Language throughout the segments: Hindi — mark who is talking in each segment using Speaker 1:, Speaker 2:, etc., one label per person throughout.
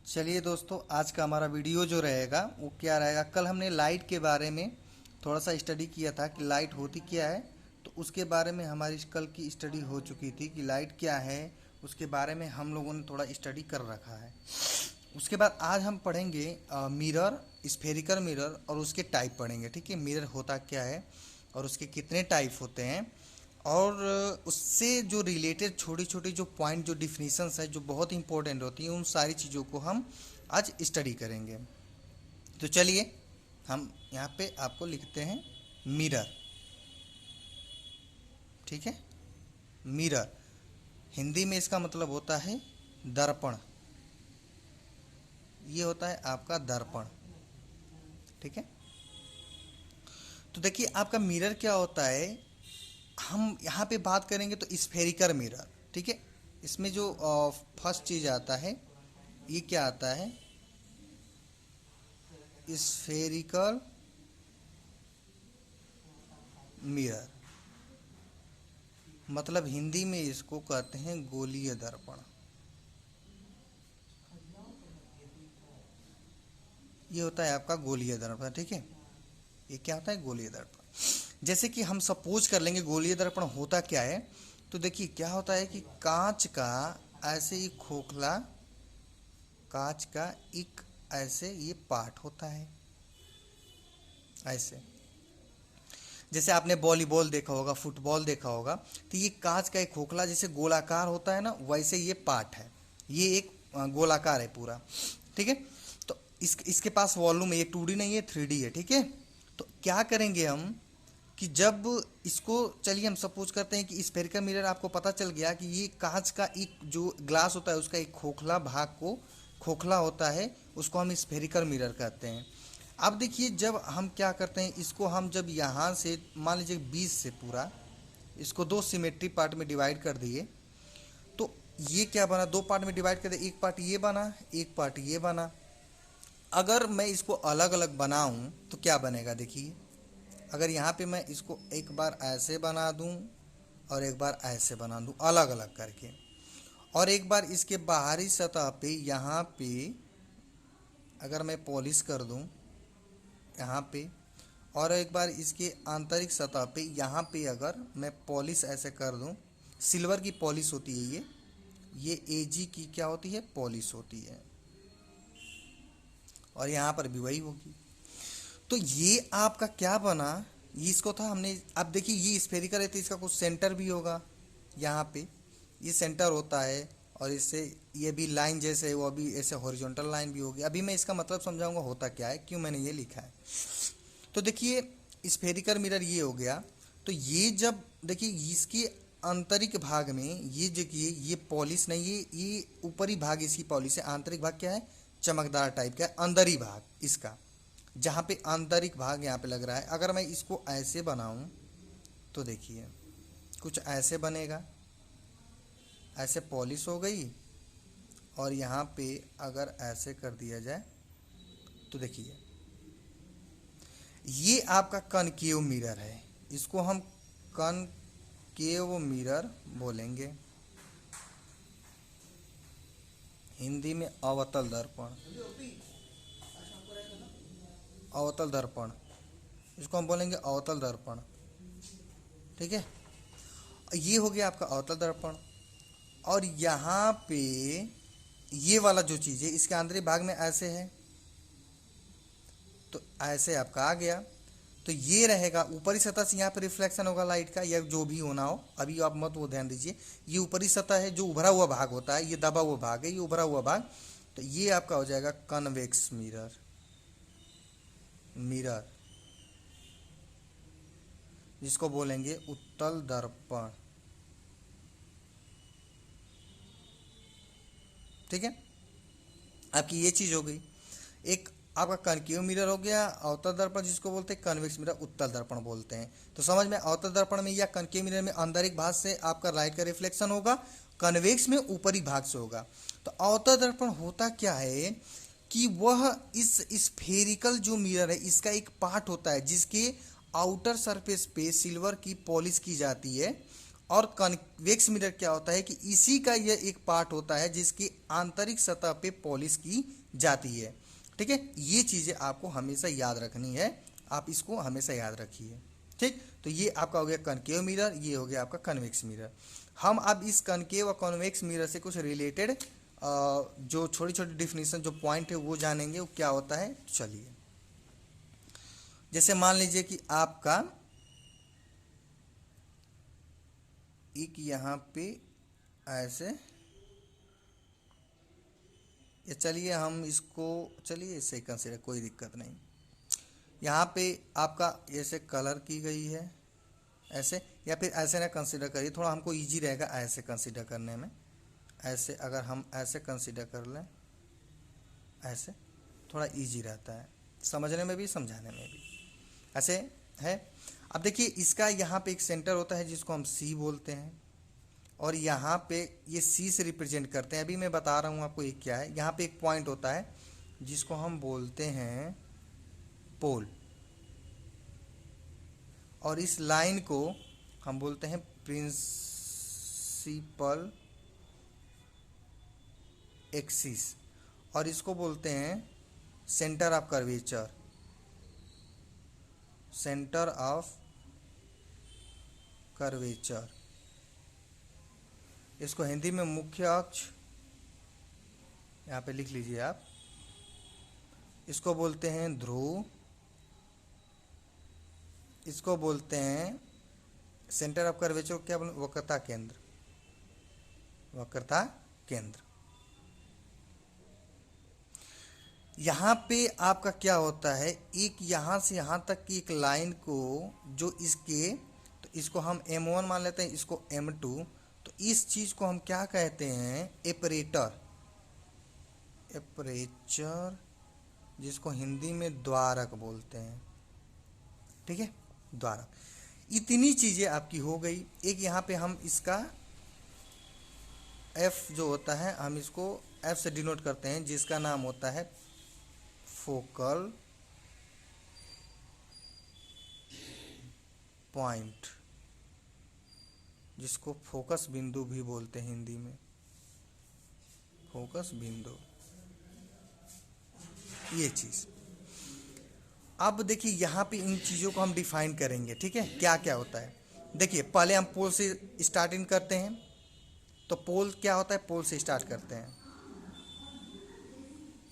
Speaker 1: चलिए दोस्तों, आज का हमारा वीडियो जो रहेगा वो क्या रहेगा। कल हमने लाइट के बारे में थोड़ा सा स्टडी किया था कि लाइट होती क्या है। तो उसके बारे में हमारी कल की स्टडी हो चुकी थी कि लाइट क्या है। उसके बारे में हम लोगों ने थोड़ा स्टडी कर रखा है। उसके बाद आज हम पढ़ेंगे मिरर, स्फेरिकल मिरर और उसके टाइप पढ़ेंगे। ठीक है, मिरर होता क्या है और उसके कितने टाइप होते हैं, और उससे जो रिलेटेड छोटी छोटी जो पॉइंट, जो डिफिनीशंस है जो बहुत इंपॉर्टेंट होती हैं, उन सारी चीज़ों को हम आज स्टडी करेंगे। तो चलिए हम यहाँ पे आपको लिखते हैं मिरर। ठीक है, मिरर हिंदी में इसका मतलब होता है दर्पण। ये होता है आपका दर्पण। ठीक है, तो देखिए आपका मिरर क्या होता है। हम यहाँ पे बात करेंगे तो स्फेरिकल मिरर। ठीक है, इसमें जो फर्स्ट चीज़ आता है, ये क्या आता है, स्फेरिकल मिरर। मतलब हिंदी में इसको कहते हैं गोलीय दर्पण। ये होता है आपका गोलीय दर्पण। ठीक है, ये क्या होता है, गोलीय दर्पण। जैसे कि हम सपोज कर लेंगे गोलीय दर्पण होता क्या है। तो देखिए क्या होता है कि कांच का ऐसे ही खोखला, कांच का एक ऐसे ये पार्ट होता है ऐसे। जैसे आपने वॉलीबॉल देखा होगा, फुटबॉल देखा होगा, तो ये कांच का एक खोखला जैसे गोलाकार होता है ना, वैसे ये पार्ट है। ये एक गोलाकार है पूरा। ठीक है, तो इसके पास वॉल्यूम है, ये 2D नहीं है, 3D है। ठीक है, तो क्या करेंगे हम कि जब इसको, चलिए हम सपोज करते हैं कि स्फेरिकल मिरर आपको पता चल गया कि ये कांच का एक जो ग्लास होता है उसका एक खोखला भाग को, खोखला होता है, उसको हम स्फेरिकल मिरर कहते हैं। अब देखिए जब हम क्या करते हैं, इसको हम जब यहाँ से मान लीजिए 20 से पूरा इसको दो सिमेट्री पार्ट में डिवाइड कर दिए, तो ये क्या बना, दो पार्ट में डिवाइड कर दिए, एक पार्ट ये बना, एक पार्ट ये बना। अगर मैं इसको अलग अलग बनाऊं तो क्या बनेगा, देखिए। अगर यहाँ पे मैं इसको एक बार ऐसे बना दूं और एक बार ऐसे बना दूं अलग अलग करके, और एक बार इसके बाहरी सतह पे यहाँ पे अगर मैं पॉलिश कर दूं यहाँ पे, और एक बार इसके आंतरिक सतह पे यहाँ पे अगर मैं पॉलिश ऐसे कर दूं, सिल्वर की पॉलिश होती है ये एजी की क्या होती है, पॉलिश होती है, और यहाँ पर भी वही होगी। तो ये आपका क्या बना, ये इसको था हमने। अब देखिए ये स्फेरिकल है तो इसका कुछ सेंटर भी होगा, यहाँ पे ये सेंटर होता है, और इससे ये भी लाइन जैसे वो अभी ऐसे हॉरिजॉन्टल लाइन भी होगी। अभी मैं इसका मतलब समझाऊंगा होता क्या है, क्यों मैंने ये लिखा है। तो देखिए स्फेरिकल मिरर ये हो गया। तो ये जब देखिए इसके आंतरिक भाग में ये देखिए ये पॉलिश नहीं है, ये ऊपरी भाग इसकी पॉलिश है, आंतरिक भाग क्या है, चमकदार टाइप का है, अंदरी भाग इसका, जहाँ पे आंतरिक भाग यहाँ पे लग रहा है। अगर मैं इसको ऐसे बनाऊं तो देखिए कुछ ऐसे बनेगा, ऐसे पॉलिश हो गई, और यहाँ पे अगर ऐसे कर दिया जाए तो देखिए ये आपका कनकेव मिरर है। इसको हम कनकेव मिरर बोलेंगे, हिंदी में अवतल दर्पण, अवतल दर्पण, इसको हम बोलेंगे अवतल दर्पण। ठीक है, ये हो गया आपका अवतल दर्पण। और यहाँ पे ये वाला जो चीज़ है इसके आंतरिक भाग में ऐसे है, तो ऐसे आपका आ गया। तो ये रहेगा ऊपरी सतह से, यहाँ पे रिफ्लेक्शन होगा लाइट का या जो भी होना हो, अभी आप मत वो ध्यान दीजिए। ये ऊपरी सतह है, जो उभरा हुआ भाग होता है, ये दबा हुआ भाग है, ये उभरा हुआ भाग। तो ये आपका हो जाएगा कन्वेक्स मिरर, मिरर जिसको बोलेंगे उत्तल दर्पण। ठीक है, आपकी ये चीज़ हो गई। एक आपका कनकेव मिरर हो गया, अवतल दर्पण जिसको बोलते हैं कन्वेक्स मिरर, उत्तल दर्पण बोलते हैं। तो समझ में, अवतल दर्पण में या कनकेव मिरर में आंतरिक भाग से आपका लाइट का रिफ्लेक्शन होगा, कन्वेक्स में ऊपरी भाग से होगा। तो अवतल दर्पण होता क्या है कि वह इस स्फेरिकल जो मिरर है इसका एक पार्ट होता है जिसके आउटर सरफेस पे सिल्वर की पॉलिश की जाती है, और कॉन्वेक्स मिरर क्या होता है कि इसी का यह एक पार्ट होता है जिसकी आंतरिक सतह पे पॉलिश की जाती है। ठीक है, ये चीज़ें आपको हमेशा याद रखनी है, आप इसको हमेशा याद रखिए। ठीक, तो ये आपका हो गया कनकेव मिरर, ये हो गया आपका कन्वेक्स मिरर। हम अब इस कनकेव और कॉन्वेक्स मिरर से कुछ रिलेटेड जो छोटी छोटी डिफिनीशन जो पॉइंट है वो जानेंगे, वो क्या होता है। चलिए, जैसे मान लीजिए कि आपका एक यहाँ पे ऐसे, ये चलिए हम इसको, चलिए इसे कंसिडर, कोई दिक्कत नहीं। यहाँ पे आपका ऐसे कलर की गई है ऐसे, या फिर ऐसे ना कंसिडर करिए, थोड़ा हमको इजी रहेगा ऐसे कंसिडर करने में। ऐसे अगर हम ऐसे कंसिडर कर लें, ऐसे थोड़ा इजी रहता है समझने में भी समझाने में भी। ऐसे है। अब देखिए इसका यहाँ पे एक सेंटर होता है जिसको हम सी बोलते हैं, और यहाँ पे ये सी से रिप्रेजेंट करते हैं। अभी मैं बता रहा हूँ आपको ये क्या है। यहाँ पे एक पॉइंट होता है जिसको हम बोलते हैं पोल, और इस लाइन को हम बोलते हैं प्रिंसिपल एक्सिस, और इसको बोलते हैं centre of curvature, centre of curvature. इसको हिंदी में मुख्य अक्ष, यहाँ पे लिख लीजिए आप, इसको बोलते हैं ध्रुव, इसको बोलते हैं सेंटर ऑफ कर्वेचर, क्या बोलते, वक्रता केंद्र, वक्रता केंद्र। यहाँ पे आपका क्या होता है, एक यहाँ से यहाँ तक की एक लाइन को जो इसके, तो इसको हम M1 मान लेते हैं, इसको M2, तो इस चीज़ को हम क्या कहते हैं, एपरेटर, एपरेचर, जिसको हिंदी में द्वारक बोलते हैं। ठीक है, द्वारक। इतनी चीज़ें आपकी हो गई। एक यहाँ पे हम इसका F जो होता है, हम इसको F से डिनोट करते हैं, जिसका नाम होता है फोकल पॉइंट, जिसको फोकस बिंदु भी बोलते हैं हिंदी में, फोकस बिंदु, ये चीज़। अब देखिए यहाँ पे इन चीज़ों को हम डिफाइन करेंगे। ठीक है, क्या क्या होता है। देखिए पहले हम पोल से स्टार्टिंग करते हैं, तो पोल क्या होता है, पोल से स्टार्ट करते हैं।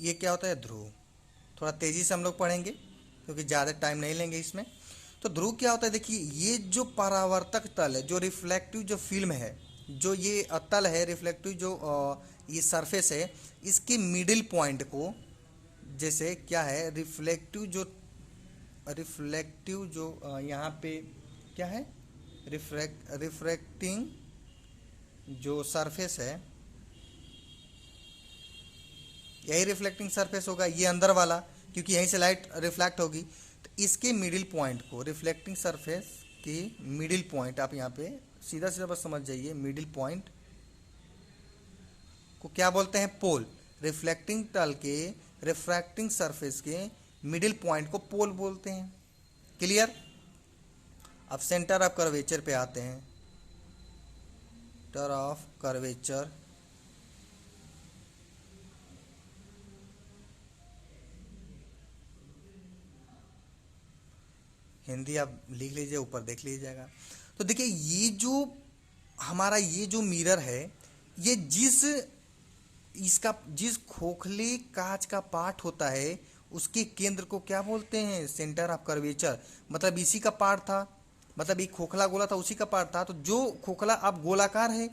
Speaker 1: ये क्या होता है, ध्रुव। थोड़ा तेज़ी से हम लोग पढ़ेंगे क्योंकि ज़्यादा टाइम नहीं लेंगे इसमें। तो ध्रुव क्या होता है, देखिए ये जो परावर्तक तल है, जो रिफ्लेक्टिव जो फिल्म है, जो ये तल है रिफ्लेक्टिव, जो ये सरफेस है, इसके मिडिल पॉइंट को, जैसे क्या है, रिफ्लेक्टिव जो यहाँ पे क्या है, रिफ्रैक्टिंग जो सरफेस है, यही रिफ्लेक्टिंग सरफेस होगा, ये अंदर वाला, क्योंकि यहीं से लाइट रिफ्लेक्ट होगी। तो इसके मिडिल पॉइंट को, रिफ्लेक्टिंग सरफेस की मिडिल पॉइंट, आप यहाँ पे सीधा सीधा बस समझ जाइए, मिडिल पॉइंट को क्या बोलते हैं, पोल। रिफ्लेक्टिंग तल के, रिफ्रैक्टिंग सरफेस के मिडिल पॉइंट को पोल बोलते हैं। क्लियर। अब सेंटर ऑफ कर्वेचर पे आते हैं। सेंटर ऑफ कर्वेचर, हिंदी आप लिख लीजिए, ऊपर देख लीजिएगा। तो देखिए ये जो हमारा ये जो मिरर है, ये जिस खोखले कांच का पार्ट होता है, उसके केंद्र को क्या बोलते हैं, सेंटर ऑफ कर्वेचर। मतलब इसी का पार्ट था, मतलब एक खोखला गोला था, उसी का पार्ट था। तो जो खोखला अब गोलाकार है,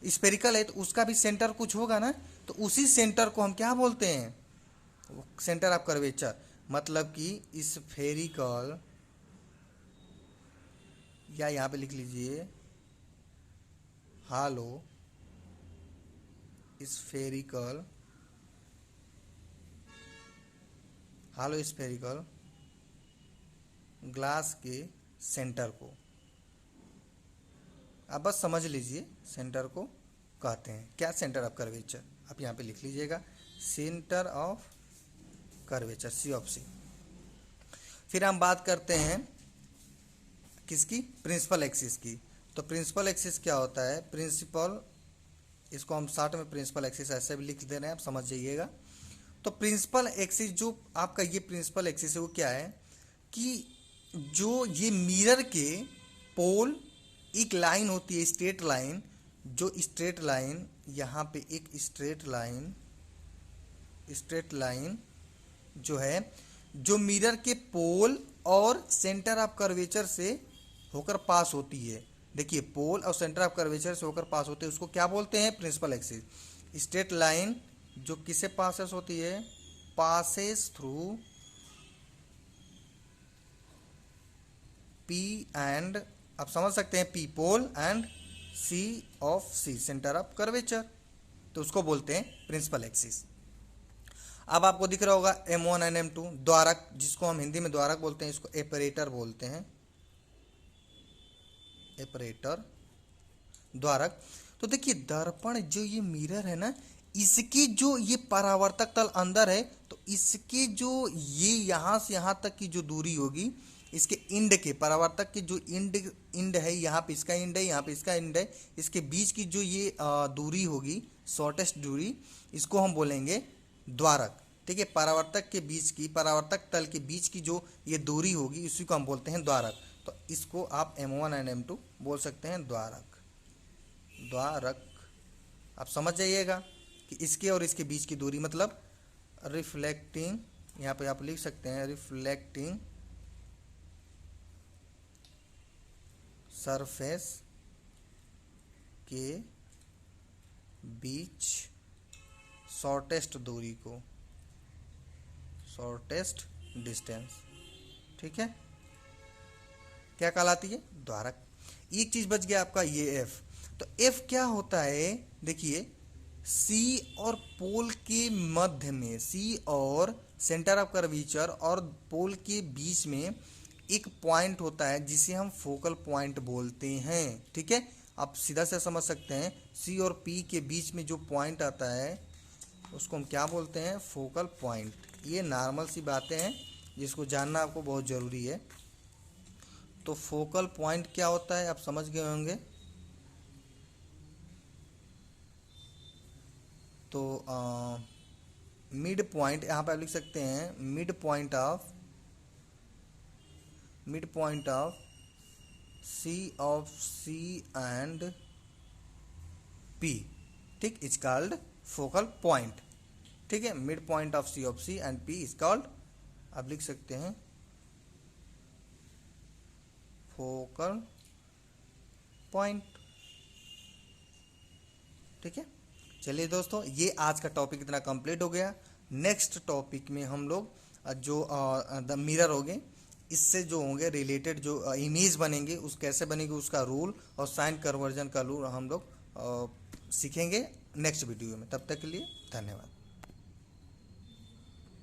Speaker 1: स्पेरिकल है, तो उसका भी सेंटर कुछ होगा ना, तो उसी सेंटर को हम क्या बोलते हैं, सेंटर ऑफ कर्वेचर। मतलब कि स्फेरिकल, या यहाँ पे लिख लीजिए हालो स्फेरिकल, हालो स्फेरिकल ग्लास के सेंटर को आप बस समझ लीजिए, सेंटर को कहते हैं क्या, सेंटर ऑफ कर्वेचर। आप यहाँ पे लिख लीजिएगा, centre of curvature, C of C. फिर हम बात करते हैं किसकी, प्रिंसिपल एक्सिस की। तो प्रिंसिपल एक्सिस क्या होता है, प्रिंसिपल, इसको हम शॉर्ट में प्रिंसिपल एक्सिस ऐसे भी लिख दे रहे हैं, आप समझ जाइएगा। तो प्रिंसिपल एक्सिस जो आपका ये प्रिंसिपल एक्सिस है वो क्या है कि जो ये मिरर के पोल, एक लाइन होती है स्ट्रेट लाइन, जो स्ट्रेट लाइन यहाँ पे एक स्ट्रेट लाइन जो है, जो मिरर के पोल और सेंटर ऑफ कर्वेचर से होकर पास होती है। देखिए पोल और सेंटर ऑफ कर्वेचर से होकर पास होते हैं, उसको क्या बोलते हैं, प्रिंसिपल एक्सिस। स्ट्रेट लाइन जो किसे पासेस होती है, पासेस थ्रू पी एंड, आप समझ सकते हैं, P pole and C of C centre of curvature, तो उसको बोलते हैं प्रिंसिपल एक्सिस। अब आपको दिख रहा होगा M1 एंड M2 द्वारक, जिसको हम हिंदी में द्वारक बोलते हैं, इसको एपरेटर बोलते हैं, एपरेटर, द्वारक। तो देखिए दर्पण जो ये मिरर है ना, इसकी जो ये परावर्तक तल अंदर है, तो इसके जो ये यहाँ से यहाँ तक की जो दूरी होगी, इसके इंड के, परावर्तक के जो इंड है, यहाँ पे इसका इंड है, यहाँ पे इसका इंड है, इसके बीच की जो ये दूरी होगी, शॉर्टेस्ट दूरी, इसको हम बोलेंगे द्वारक। ठीक है, परावर्तक के बीच की, परावर्तक तल के बीच की जो ये दूरी होगी, इसी को हम बोलते हैं द्वारक। तो इसको आप M1 एंड M2 बोल सकते हैं द्वारक, द्वारक। आप समझ जाइएगा कि इसके और इसके बीच की दूरी मतलब रिफ्लेक्टिंग, यहाँ पे आप लिख सकते हैं रिफ्लेक्टिंग सरफेस के बीच शॉर्टेस्ट दूरी को, शॉर्टेस्ट डिस्टेंस। ठीक है, क्या कहलाती है, द्वारक। एक चीज बच गया आपका ये एफ। तो एफ क्या होता है, देखिए सी और पोल के मध्य में, सी और सेंटर ऑफ कर्वेचर और पोल के बीच में एक पॉइंट होता है जिसे हम फोकल पॉइंट बोलते हैं। ठीक है, आप सीधा से समझ सकते हैं, सी और पी के बीच में जो पॉइंट आता है उसको हम क्या बोलते हैं, फोकल पॉइंट। ये नॉर्मल सी बातें हैं जिसको जानना आपको बहुत ज़रूरी है। तो फोकल पॉइंट क्या होता है आप समझ गए होंगे। तो मिड पॉइंट यहाँ पे आप लिख सकते हैं, mid point of C and P, ठीक, इज कॉल्ड फोकल पॉइंट। ठीक है, mid point of C and P is called, आप लिख सकते हैं, फोकल पॉइंट। ठीक है, चलिए दोस्तों, ये आज का टॉपिक इतना कंप्लीट हो गया। नेक्स्ट टॉपिक में हम लोग जो द मिरर होंगे, इससे जो होंगे रिलेटेड जो इमेज बनेंगे, उस कैसे बनेगी उसका रूल और साइन कन्वर्जन का रूल हम लोग सीखेंगे नेक्स्ट वीडियो में। तब तक के लिए धन्यवाद।